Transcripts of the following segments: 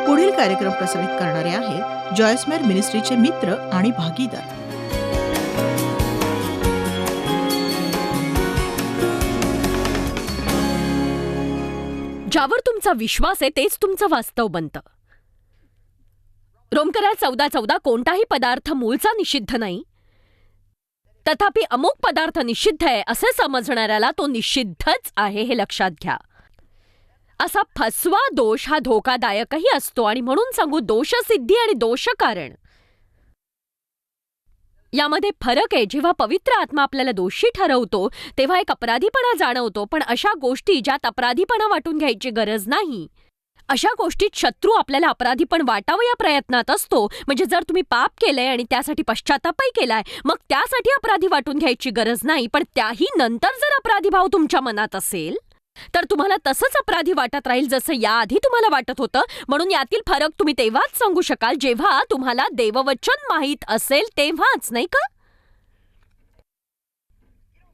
पुढील कार्यक्रम प्रसारित करणारे आहेत जॉयस्मेर मिनिस्ट्रीचे मित्र आणि भागीदार. ज्यावर तुमचा विश्वास आहे तेच तुमचं वास्तव बनतं. रोमकरार 14:14 कोणताही पदार्थ मूळचा निषिद्ध नाही, तथापि अमुक पदार्थ निषिद्ध आहे असे समजणाऱ्याला तो निषिद्धच आहे हे लक्षात घ्या. असा फसवा दोष हा धोकादायकही असतो आणि म्हणून सांगू दोषसिद्धी आणि दोषकारण यामध्ये फरक आहे. जेव्हा पवित्र आत्मा आपल्याला दोषी ठरवतो तेव्हा एक अपराधीपणा जाणवतो, पण अशा गोष्टी ज्यात अपराधीपणा वाटून घ्यायची गरज नाही, अशा गोष्टीत शत्रू आपल्याला अपराधीपण वाटावं या प्रयत्नात असतो. म्हणजे जर तुम्ही पाप केलंय आणि त्यासाठी पश्चातापही केलाय, मग त्यासाठी अपराधी वाटून घ्यायची गरज नाही. पण त्याही नंतर जर अपराधी भाव तुमच्या मनात असेल तर तुम्हाला तसंच अपराधी वाटत राहील जसं याआधी तुम्हाला वाटत होतं. म्हणून यातील फरक तुम्ही तेव्हाच सांगू शकाल जेव्हा तुम्हाला देववचन माहीत असेल तेव्हाच, नाही का?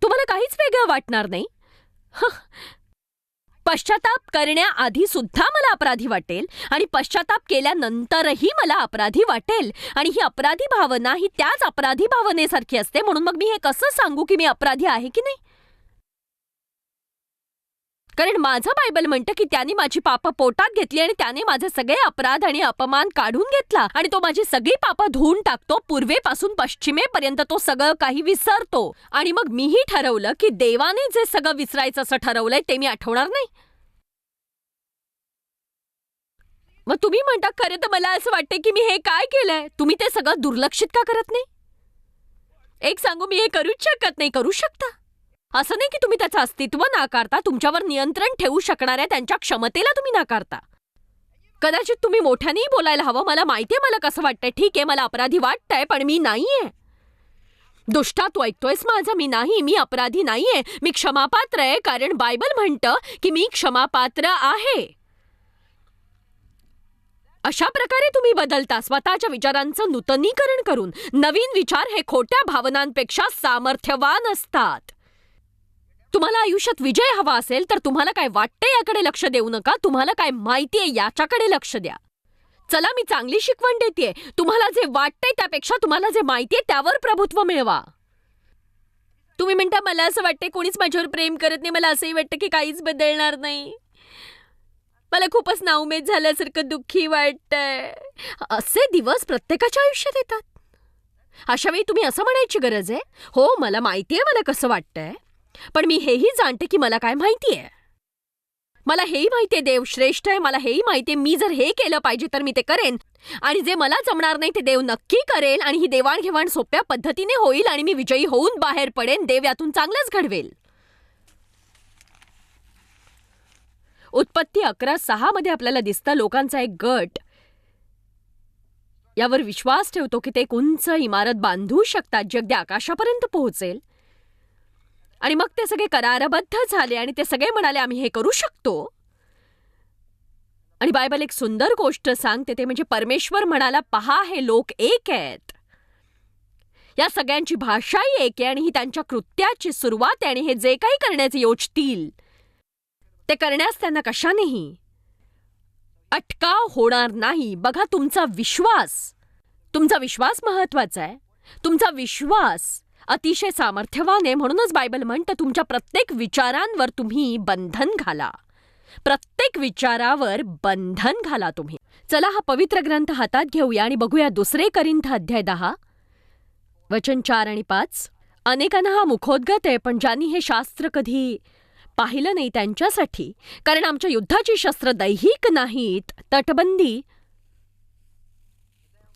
तुम्हाला काहीच वेगळं वाटणार नाही. पश्चाताप करण्याआधी सुद्धा मला अपराधी वाटेल आणि पश्चाताप केल्यानंतरही मला अपराधी वाटेल, आणि ही अपराधी भावना ही त्याच अपराधी भावनेसारखी असते. म्हणून मग मी हे कसं सांगू की मी अपराधी आहे की नाही? कारण माझं बायबल म्हणतं की त्याने माझी पापं पोटात घेतली आणि त्याने माझे सगळे अपराध आणि अपमान काढून घेतला आणि तो माझी सगळी पापं धुवून टाकतो. पूर्वेपासून पश्चिमेपर्यंत तो सगळं काही विसरतो. आणि मग मीही ठरवलं की देवाने जे सगळं विसरायचं असं ठरवलंय ते मी आठवणार नाही. मग तुम्ही म्हणता खरं तर मला असं वाटतं की मी हे काय केलंय. तुम्ही ते सगळं दुर्लक्षित का करत नाही? एक सांगू, मी हे करूच शकत नाही. करू शकता. असं नाही की तुम्ही त्याचं अस्तित्व नाकारता, तुमच्यावर नियंत्रण ठेवू शकणाऱ्या त्यांच्या क्षमतेला तुम्ही नाकारता. कदाचित तुम्ही मोठ्यानेही बोलायला हवं. मला माहितीये मला कसं वाटतंय. ठीक आहे, मला अपराधी वाटतंय, पण मी नाहीये. दुष्टा, तू ऐकतोयस माझं? मी नाही, मी अपराधी नाहीये. मी क्षमापात्र आहे, कारण बायबल म्हणतं की मी क्षमापात्र आहे. अशा प्रकारे तुम्ही बदलता, स्वतःच्या विचारांचं नूतनीकरण करून. नवीन विचार हे खोट्या भावनांपेक्षा सामर्थ्यवान असतात. तुम्हाला आयुष्यात विजय हवा असेल तर तुम्हाला काय वाटतंय याकडे लक्ष देऊ नका, तुम्हाला काय माहितीये याच्याकडे लक्ष द्या. चला, मी चांगली शिकवण देतेय. तुम्हाला जे वाटतंय त्यापेक्षा तुम्हाला जे माहितीये त्यावर प्रभुत्व मिळवा. तुम्ही म्हणता मला असं वाटतंय कोणीच माझ्यावर प्रेम करत नाही. मला असंही वाटतं की काहीच बदलणार नाही. मला खूपच नाउमेद झाल्यासारखं दुःखी वाटतंय. असे दिवस प्रत्येकाच्या आयुष्यात येतात. अशावेळी तुम्ही असं म्हणायची गरज आहे, हो मला माहितीये मला कसं वाटतंय, पण मी हेही जाणते की मला काय माहितीये. मला हेही माहितीये देव श्रेष्ठ आहे. मला हेही माहितीये मी जर हे केलं पाहिजे तर मी ते करेन, आणि जे मला जमणार नाही ते देव नक्की करेल, आणि ही देवाणघेवाण सोप्या पद्धतीने होईल आणि मी विजयी होऊन बाहेर पडेन. देव यातून चांगलंच घडवेल. उत्पत्ती 11:6 मध्ये आपल्याला दिसतं लोकांचा एक गट यावर विश्वास ठेवतो की ते एक उंच इमारत बांधू शकतात जी अगदी आकाशापर्यंत पोहोचेल. आणि मग ते सगळे करारबद्ध झाले आणि ते सगळे म्हणाले आम्ही हे करू शकतो. आणि बायबल एक सुंदर गोष्ट सांगते, ते म्हणजे परमेश्वर म्हणाला, पहा हे लोक एक आहेत. या सगळ्यांची भाषाही एक आहे आणि ही त्यांच्या कृत्याची सुरुवात आहे, आणि हे जे काही करण्याचे योजतील ते करण्यास त्यांना कशानेही अटकाव होणार नाही. बघा, तुमचा विश्वास महत्वाचा आहे. तुमचा विश्वास अतिशय सामर्थ्यवान आहे. म्हणूनच बायबल म्हणतं तुमच्या प्रत्येक विचारांवर तुम्ही बंधन घाला. प्रत्येक विचारावर बंधन घाला तुम्ही. चला, हा पवित्र ग्रंथ हातात घेऊया आणि बघूया 2 करिंथ अध्याय 10 वचन 4 आणि 5. अनेकांना हा मुखोद्गत आहे, पण ज्यांनी हे शास्त्र कधी पाहिलं नाही त्यांच्यासाठी, कारण आमच्या युद्धाची शस्त्र दैहिक नाहीत,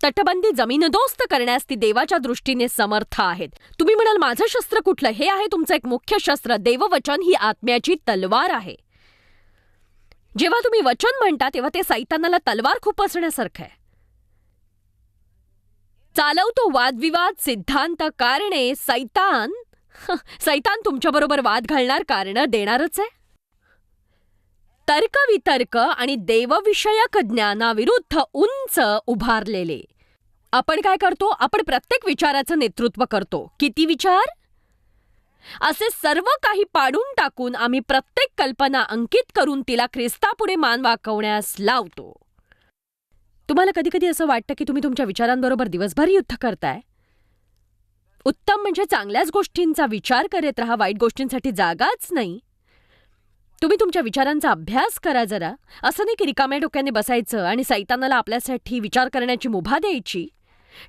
तटबंदी जमीनदोस्त करण्यास ती देवाच्या दृष्टीने समर्थ आहेत. तुम्ही म्हणाल माझं शस्त्र कुठलं? हे आहे तुमचं एक मुख्य शस्त्र. देववचन ही आत्म्याची तलवार आहे. जेव्हा तुम्ही वचन म्हणता तेव्हा ते सैतानाला तलवार खुपसण्यासारखं आहे. चालवतो वादविवाद, सिद्धांत, कारणे. सैतान तुमच्याबरोबर वाद घालणार, कारण देणारच आहे. तर्कवितर्क आणि देवविषयक ज्ञानाविरुद्ध उंच उभारलेले. आपण काय करतो? आपण प्रत्येक विचाराचं नेतृत्व करतो. किती विचार? असे सर्व काही पाडून टाकून आम्ही प्रत्येक कल्पना अंकित करून तिला ख्रिस्तापुढे मान वाकवण्यास लावतो. तुम्हाला कधी कधी असं वाटतं की तुम्ही तुमच्या विचारांबरोबर दिवसभर युद्ध करताय. उत्तम म्हणजे चांगल्याच गोष्टींचा विचार करत राहा, वाईट गोष्टींसाठी जागाच नाही. तुम्ही तुमच्या विचारांचा अभ्यास करा जरा. असं नाही की रिकाम्या डोक्याने बसायचं आणि सैतानाला आपल्यासाठी विचार करण्याची मुभा द्यायची.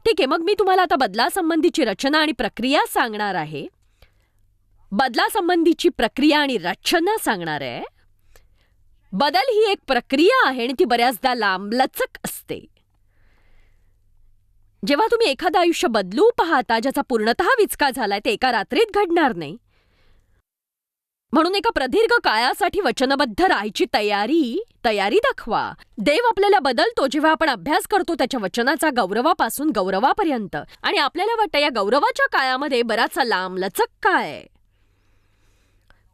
ठीक आहे, मग मी तुम्हाला आता बदलासंबंधीची रचना आणि प्रक्रिया सांगणार आहे. बदलासंबंधीची प्रक्रिया आणि रचना सांगणार आहे. बदल ही एक प्रक्रिया आहे आणि ती बऱ्याचदा लांबलचक असते. जेव्हा तुम्ही एखादं आयुष्य बदलू पाहता ज्याचा पूर्णतः विचका झालाय, ते एका रात्रीत घडणार नाही. म्हणून एका प्रदीर्घ काळासाठी वचनबद्ध राहायची तयारी दाखवा. देव आपल्याला बदलतो जेव्हा आपण अभ्यास करतो त्याच्या वचनाचा, गौरवापासून गौरवापर्यंत. आणि आपल्याला वाटतं या गौरवाच्या काळामध्ये बराचसा लांबलचक काळ आहे.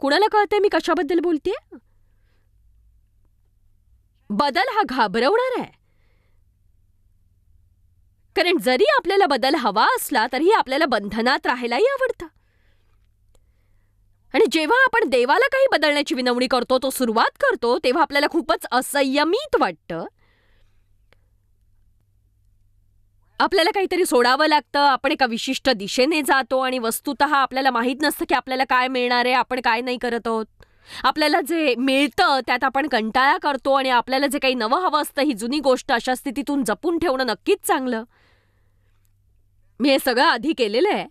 कुणाला कळतंय मी कशाबद्दल बोलतेय? बदल हा घाबरवणार आहे. कारण जरी आपल्याला बदल हवा असला तरीही आपल्याला बंधनात राहायलाही आवडतं. आणि जेव्हा आपण देवाला काही बदलण्याची विनवणी करतो, तो सुरुवात करतो, तेव्हा आपल्याला खूपच असंयमित वाटतं. आपल्याला काहीतरी सोडावं लागतं. आपण एका विशिष्ट दिशेने जातो आणि वस्तुतः आपल्याला माहीत नसतं की आपल्याला काय मिळणार आहे, आपण काय नाही करत आहोत. आपल्याला जे मिळतं त्यात आपण कंटाळा करतो आणि आपल्याला जे काही नवं हवं असतं, ही जुनी गोष्ट अशा स्थितीतून जपून ठेवणं नक्कीच चांगलं. मी हे सगळं आधी केलेलं आहे.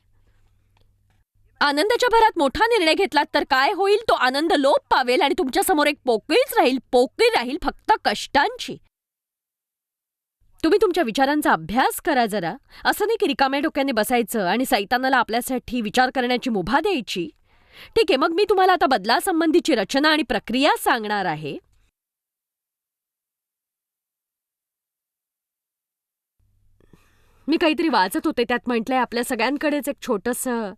आनंदाच्या भरात मोठा निर्णय घेतलात तर काय होईल? तो आनंद लोप पावेल आणि तुमच्यासमोर एक पोकळी राहील फक्त कष्टांची. तुम्ही तुमच्या विचारांचा अभ्यास करा जरा. असं नाही की रिकाम्या डोक्याने बसायचं आणि सैतानाला आपल्यासाठी विचार करण्याची मुभा द्यायची. ठीक आहे, मग मी तुम्हाला आता बदलासंबंधीची रचना आणि प्रक्रिया सांगणार आहे. मी काहीतरी वाचत होते, त्यात म्हटलंय आपल्या सगळ्यांकडेच एक छोटंसं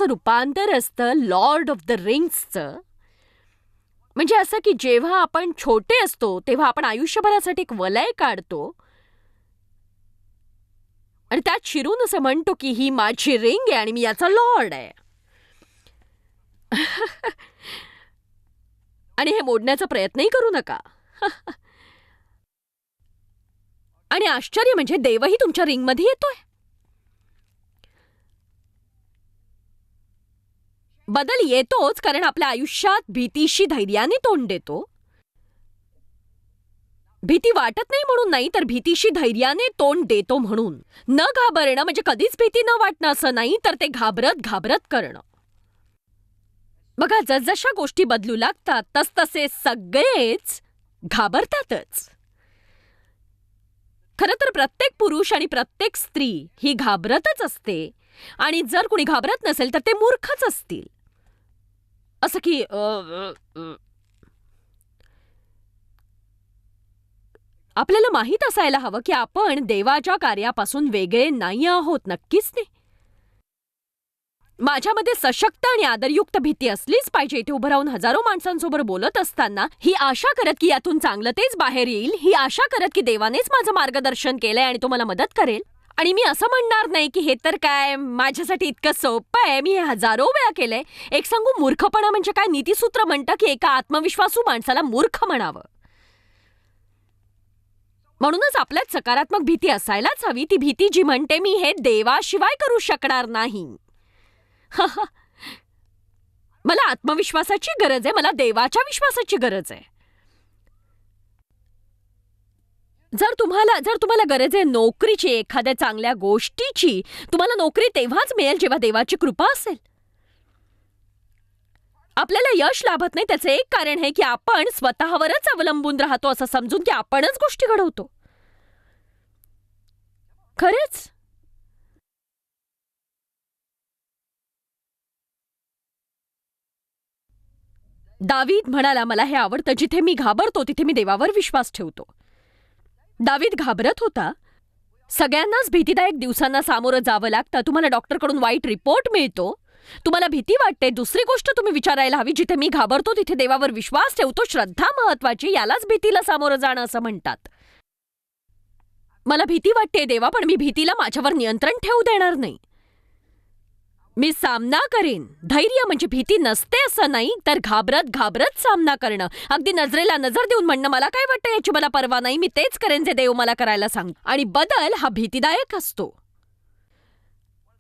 रूपांतर असतं लॉर्ड ऑफ द रिंग्सचं. म्हणजे असं की जेव्हा आपण छोटे असतो तेव्हा आपण आयुष्यभरासाठी एक वलय काढतो आणि त्यात शिरून असं म्हणतो की ही माझी रिंग आहे आणि मी याचा लॉर्ड आहे. आणि हे मोडण्याचा प्रयत्नही करू नका. आणि आश्चर्य म्हणजे देवही तुमच्या रिंगमध्ये येतोय. बदल येतोच कारण आपल्या आयुष्यात भीतीशी धैर्याने तोंड देतो. भीती वाटत नाही म्हणून नाही, तर भीतीशी धैर्याने तोंड देतो म्हणून. न घाबरणं म्हणजे कधीच भीती न वाटणं असं नाही, तर ते घाबरत करणं. बघा, जसजशा गोष्टी बदलू लागतात तसतसे सगळेच घाबरतातच. खरं तर प्रत्येक पुरुष आणि प्रत्येक स्त्री ही घाबरतच असते. आणि जर कुणी घाबरत नसेल तर ते मूर्खच असतील. असं की आपल्याला माहीत असायला हवं की आपण देवाच्या कार्यापासून वेगळे नाही आहोत. नक्कीच नाही. माझ्यामध्ये सशक्त आणि आदरयुक्त भीती असलीच पाहिजे. इथे उभं राहून हजारो माणसांसोबत बोलत असताना ही आशा करत की यातून चांगलं तेच बाहेर येईल, ही आशा करत की देवानेच माझं मार्गदर्शन केलंय आणि तो मला मदत करेल. आणि मी असं म्हणणार नाही की हे तर काय माझ्यासाठी इतकं सोपं आहे, मी हे हजारो वेळा केलंय. एक सांगू, मूर्खपणा म्हणजे काय? नीतिसूत्र म्हणतं की एका आत्मविश्वासू माणसाला मूर्ख म्हणावं. म्हणूनच आपल्यात सकारात्मक भीती असायलाच हवी. ती भीती जी म्हणते मी हे देवाशिवाय करू शकणार नाही. मला आत्मविश्वासाची गरज आहे, मला देवाच्या विश्वासाची गरज आहे. जर तुम्हाला गरज आहे नोकरीची, एखाद्या चांगल्या गोष्टीची, तुम्हाला नोकरी तेव्हाच मिळेल जेव्हा देवाची कृपा असेल. आपल्याला यश लाभत नाही त्याचं एक कारण आहे की आपण स्वतःवरच अवलंबून राहतो असं समजून की आपणच गोष्टी घडवतो. खरंच दावीद म्हणाला, मला हे आवडतं, जिथे मी घाबरतो तिथे मी देवावर विश्वास ठेवतो. दावीद घाबरत होता. सगळ्यांनाच भीतीदायक दिवसांना सामोरं जावं लागतं. तुम्हाला डॉक्टरकडून वाईट रिपोर्ट मिळतो, तुम्हाला भीती वाटते. दुसरी गोष्ट तुम्ही विचारायला हवी, जिथे मी घाबरतो तिथे देवावर विश्वास ठेवतो. श्रद्धा महत्वाची, यालाच भीतीला सामोरं जाणं असं म्हणतात. मला भीती वाटते देवा, पण मी भीतीला माझ्यावर नियंत्रण ठेवू देणार नाही. मी सामना करेन. धैर्य म्हणजे भीती नसते असं नाही, तर घाबरत घाबरत सामना करणं. अगदी नजरेला नजर देऊन म्हणणं मला काय वाटतं याची मला पर्वा नाही, मी तेच करेन जे देव मला करायला सांग. आणि बदल हा भीतीदायक असतो.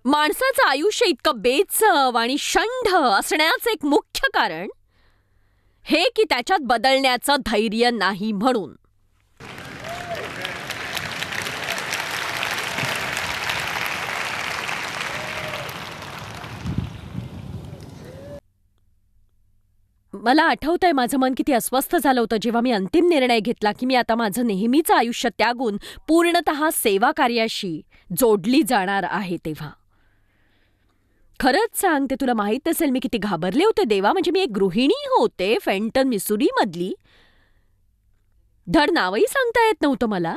माणसाचं आयुष्य इतकं बेचव आणि शंढ असण्याचं एक मुख्य कारण हे की त्याच्यात बदलण्याचं धैर्य नाही म्हणून. मला आठवतंय माझं मन किती अस्वस्थ झालं होतं जेव्हा मी अंतिम निर्णय घेतला की मी आता माझं नेहमीचं आयुष्य त्यागून पूर्णतः सेवा कार्याशी जोडली जाणार आहे. तेव्हा खरंच सांगते, तुला माहित असेल मी किती घाबरले होते देवा. म्हणजे मी एक गृहिणी होते फेंटन मिसुरी मधली. धड नावही सांगता येत नव्हतं मला.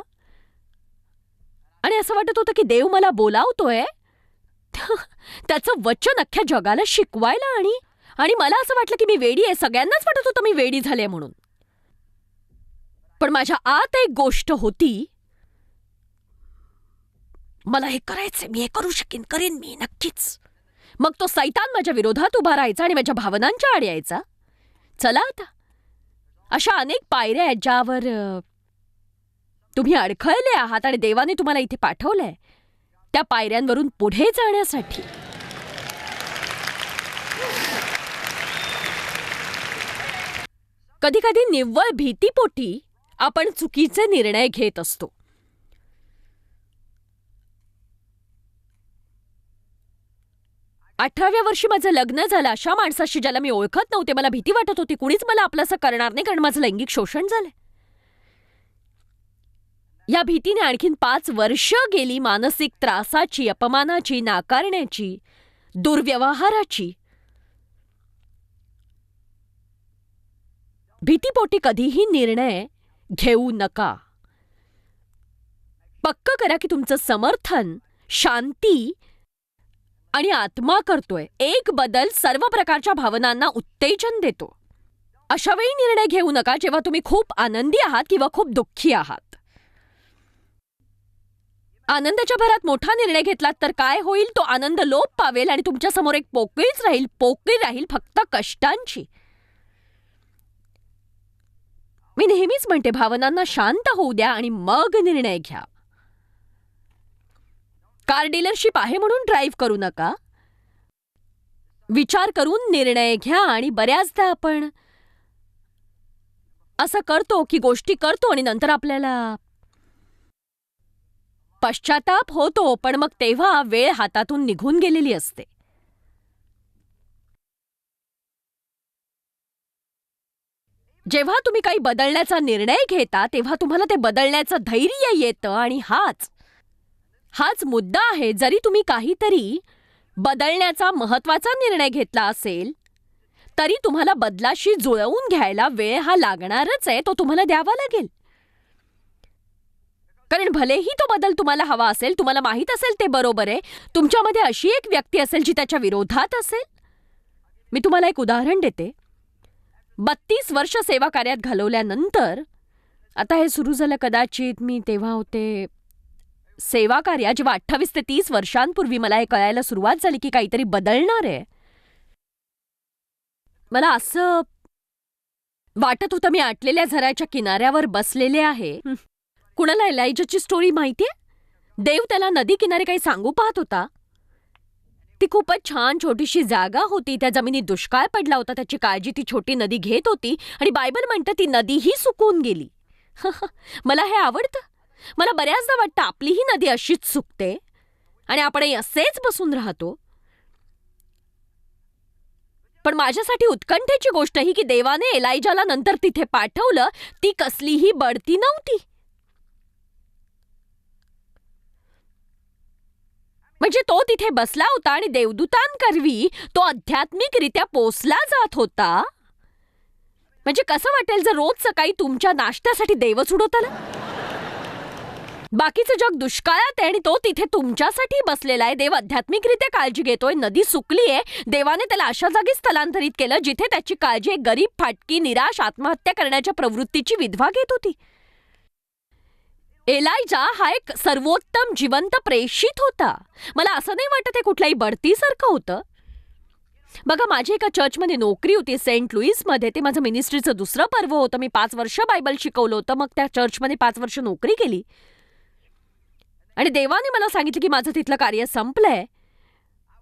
आणि असं वाटत होतं की देव मला बोलावतोय त्याचं वचन अख्ख्या जगाला शिकवायला. आणि मला असं वाटलं की मी वेडी आहे. सगळ्यांनाच वाटत होतं मी वेडी झाले म्हणून. पण माझ्या आत एक गोष्ट होती, मला हे करायचंय, मी हे करू शकेन, करेन मी नक्कीच. मग तो सैतान माझ्या विरोधात उभा राहायचा आणि माझ्या भावनांच्या आड यायचा. चला आता, अशा अनेक पायऱ्या आहेत ज्यावर तुम्ही अडखळले आहात आणि देवाने तुम्हाला इथे पाठवलंय त्या पायऱ्यांवरून पुढे जाण्यासाठी. कधी कधी निव्वळ भीतीपोटी आपण चुकीचे निर्णय घेत असतो. अठराव्या वर्षी माझं लग्न झालं अशा माणसाशी ज्याला मी ओळखत नव्हते. मला भीती वाटत होती कुणीच मला आपलंसं करणार नाही कारण माझं लैंगिक शोषण झालंय. या भीतीने आणखीन 5 वर्ष गेली, मानसिक त्रासाची, अपमानाची, नाकारण्याची, दुर्व्यवहाराची. भीतीपोटी कधीही निर्णय घेऊ नका. पक्क करा की तुमचं समर्थन शांती आणि आत्मा करतोय. एक बदल सर्व प्रकारच्या भावनांना उत्तेजन देतो. अशा वेळी निर्णय घेऊ नका जेव्हा तुम्ही खूप आनंदी आहात किंवा खूप दुःखी आहात. आनंदाच्या भरात मोठा निर्णय घेतलात तर काय होईल, तो आनंद लोप पावेल आणि तुमच्या समोर एक पोकळी राहील फक्त कष्टांची. मी नेहमीच म्हणते भावनांना शांत होऊ द्या आणि मग निर्णय घ्या. कार डीलरशिप आहे म्हणून ड्राईव्ह करू नका. विचार करून निर्णय घ्या. आणि बऱ्याचदा आपण असं करतो की गोष्टी करतो आणि नंतर आपल्याला पश्चाताप होतो, पण मग तेव्हा वेळ हातातून निघून गेलेली असते. जेव्हा तुम्ही काही बदलण्याचा निर्णय घेता तेव्हा तुम्हाला ते बदलण्याचं धैर्य येतं. आणि हाच मुद्दा आहे. जरी तुम्ही काहीतरी बदलण्याचा महत्वाचा निर्णय घेतला असेल तरी तुम्हाला बदलाशी जुळवून घ्यायला वेळ हा लागणारच आहे. तो तुम्हाला द्यावा लागेल. कारण भलेही तो बदल तुम्हाला हवा असेल, तुम्हाला माहीत असेल ते बरोबर आहे, तुमच्यामध्ये अशी एक व्यक्ती असेल जी त्याच्या विरोधात असेल. मी तुम्हाला एक उदाहरण देते. 32 वर्ष सेवा कार्यात घालवल्यानंतर, आता हे सुरू झालं कदाचित मी तेव्हा होते सेवा कार्य जेव्हा 28 ते 30 वर्षांपूर्वी मला हे कळायला सुरुवात झाली की काहीतरी बदलणार आहे. मला असं वाटत होतं मी आटलेल्या झऱ्याच्या किनाऱ्यावर बसलेले आहे. कुणाला एलायजाची स्टोरी माहितीये? देव त्याला नदी किनारे काही सांगू पाहत होता. ती खूपच छान छोटीशी जागा होती. त्या जमिनीत दुष्काळ पडला होता. त्याची काळजी ती छोटी नदी घेत होती आणि बायबल म्हणतं ती नदीही सुकून गेली. मला हे आवडतं. मला बऱ्याचदा वाटतं आपलीही नदी अशीच सुकते आणि आपणही असेच बसून राहतो. पण माझ्यासाठी उत्कंठेची गोष्ट ही की देवाने एलायजाला नंतर तिथे पाठवलं. ती कसलीही बढती नव्हती. म्हणजे तो तिथे बसला होता आणि देवदूतांकरवी तो आध्यात्मिकरित्या पोसला जात होता. म्हणजे कसं वाटेल जर रोज सकाळी तुमच्या नाश्त्यासाठी देवच उडवत आला. बाकीचं जग दुष्काळात आहे आणि तो तिथे तुमच्यासाठी बसलेला आहे. देव आध्यात्मिकरित्या काळजी घेतोय. नदी सुकली आहे. देवाने त्याला अशा जागी स्थलांतरित केलं जिथे त्याची काळजी एक गरीब, फाटकी, निराश, आत्महत्या करण्याच्या प्रवृत्तीची विधवा घेत होती. एलायजा हा एक सर्वोत्तम जिवंत प्रेषित होता. मला असं नाही वाटत हे कुठल्याही बढतीसारखं होतं. बघा, माझी एका चर्चमध्ये नोकरी होती सेंट लुईसमध्ये. ते माझं मिनिस्ट्रीचं दुसरं पर्व होतं. मी 5 वर्ष बायबल शिकवलं होतं. मग त्या चर्चमध्ये 5 वर्ष नोकरी केली आणि देवाने मला सांगितलं की माझं तिथलं कार्य संपलंय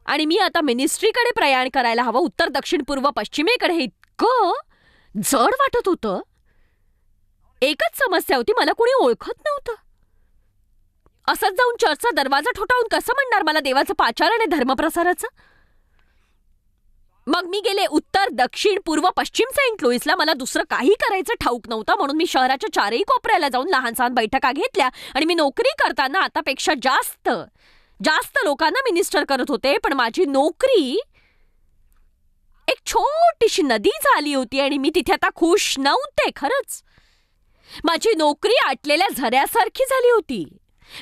आणि मी आता मिनिस्ट्रीकडे प्रयाण करायला हवं. उत्तर, दक्षिण, पूर्व, पश्चिमेकडे. हे इतकं जड वाटत होतं. एकच समस्या होती, मला कोणी ओळखत नव्हतं. असंच जाऊन चर्चचा दरवाजा ठोठावून कसं म्हणणार मला देवाचं पाचारण आहे धर्मप्रसाराचं? मग मी गेले उत्तर, दक्षिण, पूर्व, पश्चिम सेंट लुईसला. मला दुसरं काही करायचं ठाऊक नव्हतं, म्हणून मी शहराच्या चारही कोपऱ्याला जाऊन लहान सहान बैठका घेतल्या आणि मी नोकरी करताना आतापेक्षा जास्त लोकांना मिनिस्टर करत होते. पण माझी नोकरी एक छोटीशी नदी झाली होती आणि मी तिथे आता खुश नव्हते. खरंच माझी नोकरी आटलेल्या झऱ्यासारखी झाली होती.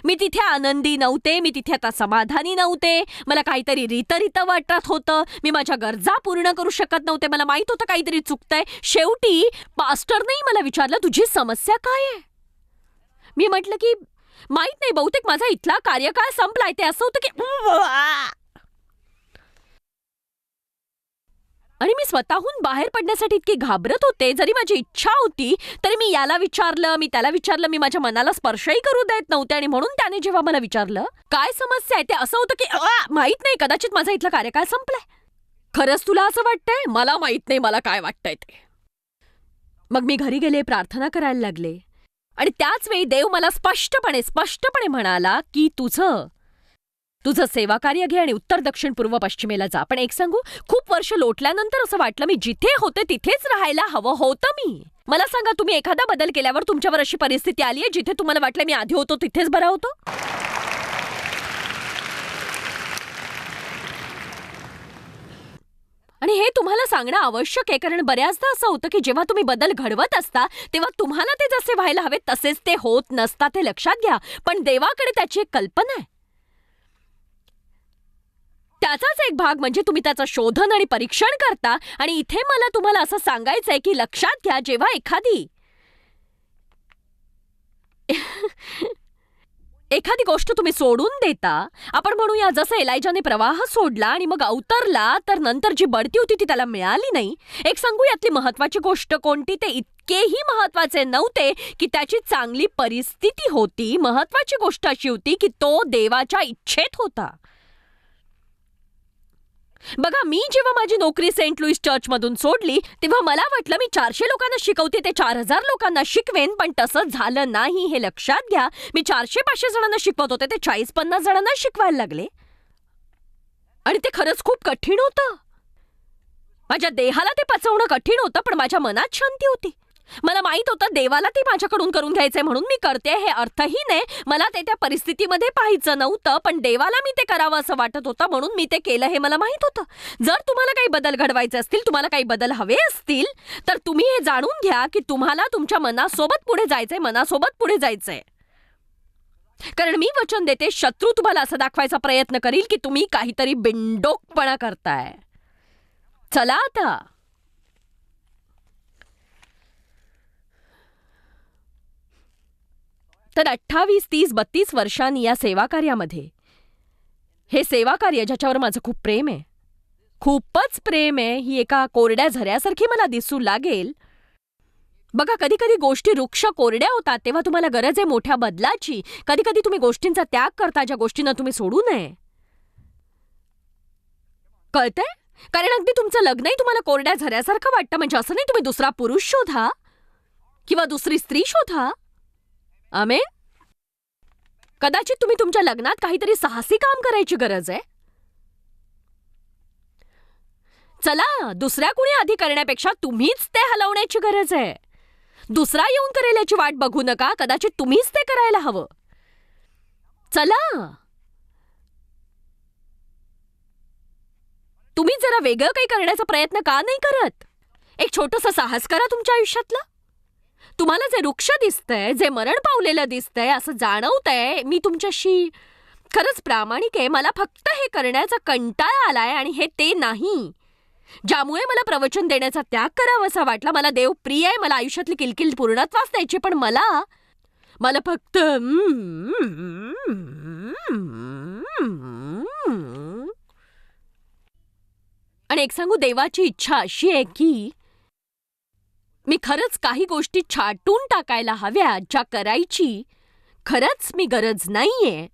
मी तिथे आनंदी नव्हते. मी तिथे आता समाधानी नव्हते. मला काहीतरी रित वाटत होतं. मी माझ्या गरजा पूर्ण करू शकत नव्हते. मला माहित होतं काहीतरी चुकतंय. शेवटी पास्टरनेही मला विचारलं, तुझी समस्या काय आहे? मी म्हटलं की माहित नाही, बहुतेक माझा इथला कार्यकाळ संपलाय. ते असं होतं की आणि मी स्वतःहून बाहेर पडण्यासाठी इतकी घाबरत होते. जरी माझी इच्छा होती तरी मी याला विचारलं, मी त्याला विचारलं. मी माझ्या मनाला स्पर्शही करू देत नव्हते आणि म्हणून त्याने जेव्हा मला विचारलं काय समस्या आहे, ते असं होतं की माहित नाही, कदाचित माझा इथला कार्यकाळ संपलाय. खरंच तुला असं वाटतंय? मला माहित नाही मला काय वाटतंय ते. मग मी घरी गेले, प्रार्थना करायला लागले आणि त्याच वेळी देव मला स्पष्टपणे म्हणाला की तुझं सेवा कार्य घे आणि उत्तर, दक्षिण, पूर्व, पश्चिमेला जा. पण एक सांगू, खूप वर्ष लोटल्यानंतर असं वाटलं मी जिथे होते तिथेच राहायला हवं होतं. मला सांगा, तुम्ही एखादा बदल केल्यावर तुमच्यावर अशी परिस्थिती आली आहे जिथे तुम्हाला वाटलं मी आधी होतो तिथेच बरा होतो? आणि हे तुम्हाला सांगणं आवश्यक आहे, कारण बऱ्याचदा असं होतं की जेव्हा तुम्ही बदल घडवत असता तेव्हा तुम्हाला ते जसे व्हायला हवे तसेच ते होत नसतात. ते लक्षात घ्या. पण देवाकडे त्याची एक कल्पना आहे. त्याचाच एक भाग म्हणजे तुम्ही त्याचं शोधन आणि परीक्षण करता. आणि इथे मला तुम्हाला असं सांगायचंय की लक्षात घ्या, जेव्हा एखादी गोष्ट तुम्ही सोडून देता, आपण म्हणूया जसं एलायजाने प्रवाह सोडला आणि मग अवतरला, तर नंतर जी बढती होती ती त्याला मिळाली नाही. एक सांगू, यातली महत्वाची गोष्ट कोणती? ते इतकेही महत्वाचे नव्हते की त्याची चांगली परिस्थिती होती. महत्वाची गोष्ट अशी होती की तो देवाच्या इच्छेत होता. बघा, मी जेव्हा माझी नोकरी सेंट लुईस चर्चमधून सोडली तेव्हा मला वाटलं मी 400 लोकांना शिकवते ते 4000 लोकांना शिकवेन. पण तसं झालं नाही, हे लक्षात घ्या. मी 400-500 जणांना शिकवत होते ते 40-50 जणांना शिकवायला लागले आणि ते खरंच खूप कठीण होतं. माझ्या देहाला ते पचवणं कठीण होतं, पण माझ्या मनात शांती होती. मला माहित होतं देवाला ते माझ्याकडून करून घ्यायचंय म्हणून मी करते. हे अर्थहीन आहे. मला ते त्या परिस्थितीमध्ये पाहायचं नव्हतं, पण देवाला मी ते करावं असं वाटत होतं म्हणून मी ते केलं, हे मला माहित होतं. जर तुम्हाला काही बदल घडवायचे असतील, तुम्हाला काही बदल हवे असतील, तर तुम्ही हे जाणून घ्या की तुम्हाला तुमच्या मनासोबत पुढे जायचंय. कारण मी वचन देते, शत्रू तुम्हाला असं दाखवायचा प्रयत्न करील की तुम्ही काहीतरी बिनडोकपणा करताय. चला आता तर 28, 30, 32 वर्षांनी या सेवा कार्यामध्ये, हे सेवा कार्य ज्याच्यावर माझं खूप प्रेम आहे, खूपच प्रेम आहे, ही एका कोरड्या झऱ्यासारखी मला दिसू लागेल. बघा, कधी कधी गोष्टी वृक्ष कोरड्या होतात तेव्हा तुम्हाला गरज आहे मोठ्या बदलाची. कधी कधी तुम्ही गोष्टींचा त्याग करता ज्या गोष्टींना तुम्ही सोडू नये. कळतंय? कारण अगदी तुमचं लग्नही तुम्हाला कोरड्या झऱ्यासारखं वाटतं. म्हणजे असं नाही तुम्ही दुसरा पुरुष शोधा किंवा दुसरी स्त्री शोधा. आमेन. कदाचित तुम्ही तुमच्या लग्नात काहीतरी साहसी काम करायची गरज आहे. चला, दुसऱ्या कुणी आधी करण्यापेक्षा तुम्हीच ते हलवण्याची गरज आहे. दुसरा येऊन करेल याची वाट बघू नका. कदाचित तुम्हीच ते करायला हवं. चला, तुम्ही जरा वेगळं काही करण्याचा प्रयत्न का नाही करत? एक छोटंसं साहस करा तुमच्या आयुष्यातलं. तुम्हाला जे वृक्ष दिसतंय, जे मरण पावलेलं दिसतंय, असं जाणवतंय, मी तुमच्याशी खरंच प्रामाणिक आहे. मला फक्त हे करण्याचा कंटाळा आलाय आणि हे ते नाही ज्यामुळे मला प्रवचन देण्याचा त्याग करावासा वाटला. मला देव प्रिय आहे, मला आयुष्यातली किलकिल पूर्णत्वास द्यायची, पण मला फक्त आणि एक सांगू, देवाची इच्छा अशी आहे की मी खरंच काही गोष्टी छाटून टाकायला हव्या ज्या करायची खरंच मी गरज नाहीये.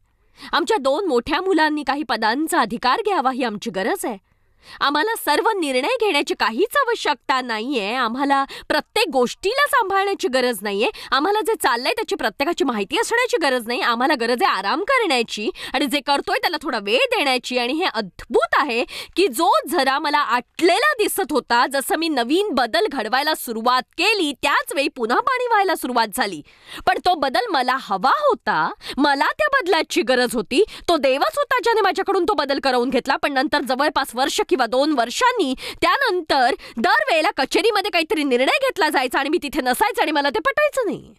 आमच्या 2 मोठ्या मुलांनी काही पदांचा अधिकार घ्यावा ही आमची गरज आहे. आम्हाला सर्व निर्णय घेण्याची काहीच आवश्यकता नाहीये. आम्हाला प्रत्येक गोष्टीला सांभाळण्याची गरज नाहीये. आम्हाला जे चाललंय त्याची प्रत्येकाची माहिती असण्याची गरज नाही. आम्हाला गरज आहे आराम करण्याची आणि जे करतोय त्याला थोडा वेळ देण्याची. आणि हे अद्भुत आहे की जो जरा मला आटलेला दिसत होता, जसं मी नवीन बदल घडवायला सुरुवात केली त्याच वेळी पुन्हा पाणी व्हायला सुरुवात झाली. पण तो बदल मला हवा होता, मला त्या बदलाची गरज होती. तो देवच होता ज्याने माझ्याकडून तो बदल करवून घेतला. पण नंतर जवळपास वर्ष किंवा 2 वर्षांनी त्यानंतर दरवेळेला कचेरीमध्ये काहीतरी निर्णय घेतला जायचा आणि मी तिथे नसायचं आणि मला ते पटायचं नाही.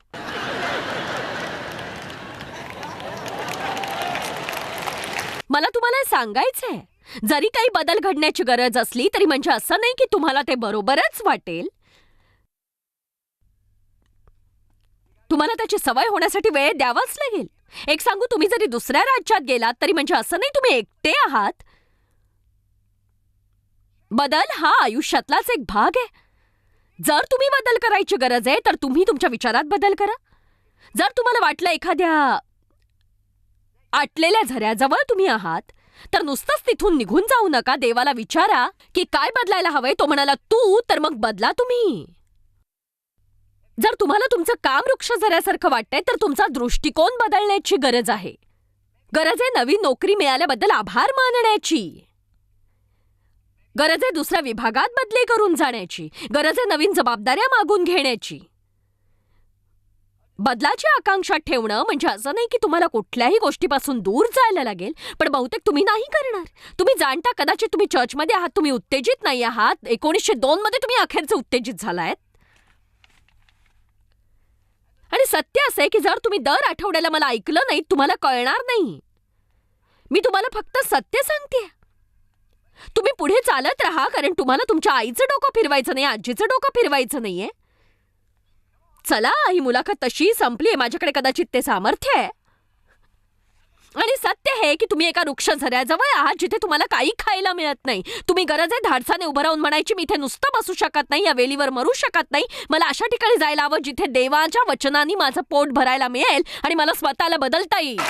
मला तुम्हाला सांगायचंय, जरी काही बदल घडण्याची गरज असली तरी म्हणजे असं नाही की तुम्हाला ते बरोबरच वाटेल. तुम्हाला त्याची सवय होण्यासाठी वेळ द्यावाच लागेल. एक सांगू, तुम्ही जरी दुसऱ्या राज्यात गेलात तरी म्हणजे असं नाही तुम्ही एकटे आहात. बदल हा आयुष्यातलाच एक भाग आहे. जर तुम्ही बदल करायची गरज आहे तर तुम्ही तुमच्या विचारात बदल करा. जर तुम्हाला वाटलं एखाद्या आटलेल्या झऱ्याजवळ तुम्ही आहात तर नुसतंच तिथून निघून जाऊ नका. देवाला विचारा की काय बदलायला हवंय. तो म्हणाला तू, तर मग बदला तुम्ही. जर तुम्हाला तुमचं काम वृक्ष झऱ्यासारखं वाटतंय तर तुमचा दृष्टिकोन बदलण्याची गरज आहे. गरज आहे नवीन नोकरी मिळाल्याबद्दल आभार मानण्याची. गरज आहे दुसऱ्या विभागात बदली करून जाण्याची. गरज आहे नवीन जबाबदाऱ्या मागून घेण्याची. बदलाची आकांक्षा ठेवणं म्हणजे असं नाही की तुम्हाला कुठल्याही गोष्टीपासून दूर जायला लागेल. पण बहुतेक तुम्ही नाही करणार. तुम्ही जाणता कदाचित तुम्ही चर्चमध्ये आहात, तुम्ही उत्तेजित नाही आहात. 1902 मध्ये तुम्ही अखेरचे उत्तेजित झालायत. आणि सत्य असं आहे की जर तुम्ही दर आठवड्याला मला ऐकलं नाही तुम्हाला कळणार नाही. मी तुम्हाला फक्त सत्य सांगते. तुम्ही पुढे चालत राहा, कारण तुम्हाला तुमच्या आईचं डोकं फिरवायचं नाही, आजीचं डोकं फिरवायचं नाहीये. चला, ही मुलाखत तशी संपलीये. माझ्याकडे कदाचित ते सामर्थ्य आहे. आणि सत्य हे की तुम्ही एका वृक्ष झऱ्याजवळ आहात जिथे तुम्हाला काही खायला मिळत नाही. तुम्ही गरज आहे धाडसाने उभं राहून म्हणायची मी इथे नुसतं बसू शकत नाही, या वेलीवर मरू शकत नाही. मला अशा ठिकाणी जायला हवं जिथे देवाच्या वचनांनी माझं पोट भरायला मिळेल आणि मला स्वतःला बदलता येईल.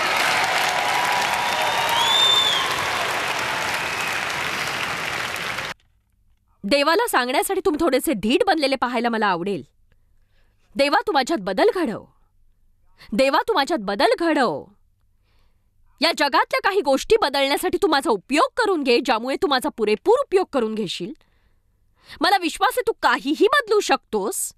देवाला सांगण्यासाठी तुम्ही थोडेसे धीट बनलेले पाहायला मला आवडेल. देवा, तू माझ्यात बदल घडव. देवा, तू माझ्यात बदल घडव. या जगातल्या काही गोष्टी बदलण्यासाठी तू माझा उपयोग करून घे, ज्यामुळे तू माझा पुरेपूर उपयोग करून घेशील. मला विश्वास आहे तू काहीही बदलू शकतोस.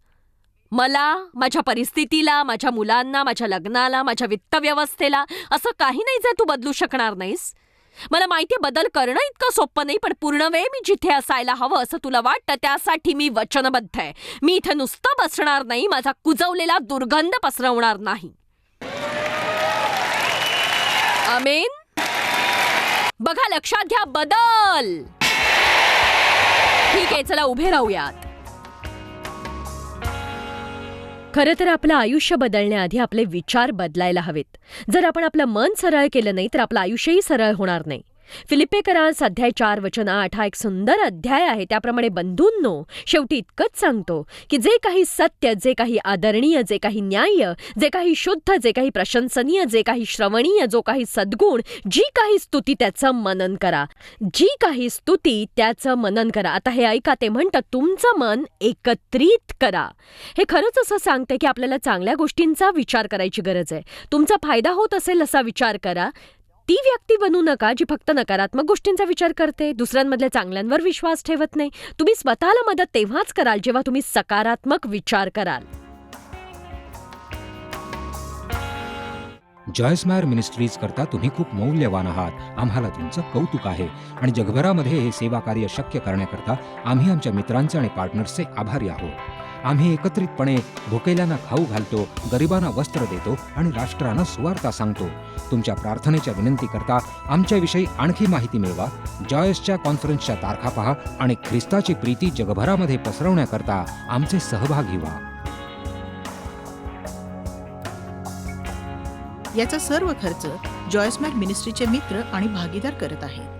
मला, माझ्या परिस्थितीला, माझ्या मुलांना, माझ्या लग्नाला, माझ्या वित्तव्यवस्थेला असं काही नाही जे तू बदलू शकणार नाहीस. मला माहिती आहे बदल करणं इतकं सोपं नाही, पण पूर्ण वेळ मी जिथे असायला हवं असं तुला वाटतं त्यासाठी मी वचनबद्ध आहे. मी इथे नुसतं बसणार नाही, माझा कुजवलेला दुर्गंध पसरवणार नाही. आमेन. बघा, लक्षात घ्या, बदल. ठीक आहे, चला उभे राहूयात. खरं तर आपलं आयुष्य बदलण्याआधी आपले विचार बदलायला हवेत. जर आपण आपलं मन सरळ केलं नाही तर आपलं आयुष्यही सरळ होणार नाही. फिलिप्पेकरास अध्याय 4 वचन 8 हा एक सुंदर अध्याय आहे. त्याप्रमाणे बंधूंनो, शेवटी इतकंच सांगतो की जे काही सत्य, जे काही आदरणीय, जे काही न्याय्य, जे काही शुद्ध, जे काही प्रशंसनीय, जे काही श्रवणीय, जो काही सद्गुण, जी काही स्तुती त्याचं मनन करा. जी काही स्तुती त्याचं मनन करा. आता हे ऐका, ते म्हणतं तुमचं मन एकत्रित करा. हे खरंच असं सांगते की आपल्याला चांगल्या गोष्टींचा विचार करायची गरज आहे. तुमचा फायदा होत असेल असा विचार करा. ती व्यक्ती बनू नका जी फक्त नकारात्मक गोष्टींचा विचार करते, दुसऱ्यांमधल्या चांगल्यांवर विश्वास ठेवत नाही. तुम्ही स्वतःला मदत तेव्हाच कराल जेव्हा तुम्ही सकारात्मक विचार कराल. जॉयस मेयर मिनिस्ट्रीज करता तुम्ही खूप मौल्यवान आहात. आम्हाला तुमचं कौतुक आहे आणि जगभरामध्ये हे सेवा कार्य शक्य करण्याकरता आम्ही आमच्या मित्रांचे आणि पार्टनर्सचे आभारी आहोत. आम्ही एकत्रितपणे भुकेल्यांना खाऊ घालतो, गरिबांना वस्त्र देतो आणि राष्ट्रांना सुवार्ता सांगतो. तुमच्या प्रार्थनेच्या विनंती करता आमच्याविषयी आणखी माहिती मिळवा. जॉयसच्या कॉन्फरन्सच्या तारखा पहा आणि ख्रिस्ताची प्रीती जगभरामध्ये पसरवण्याकरता आमचे सहभागी व्हा. याचा सर्व खर्च जॉयस मेयर मिनिस्ट्रीचे मित्र आणि भागीदार करत आहेत.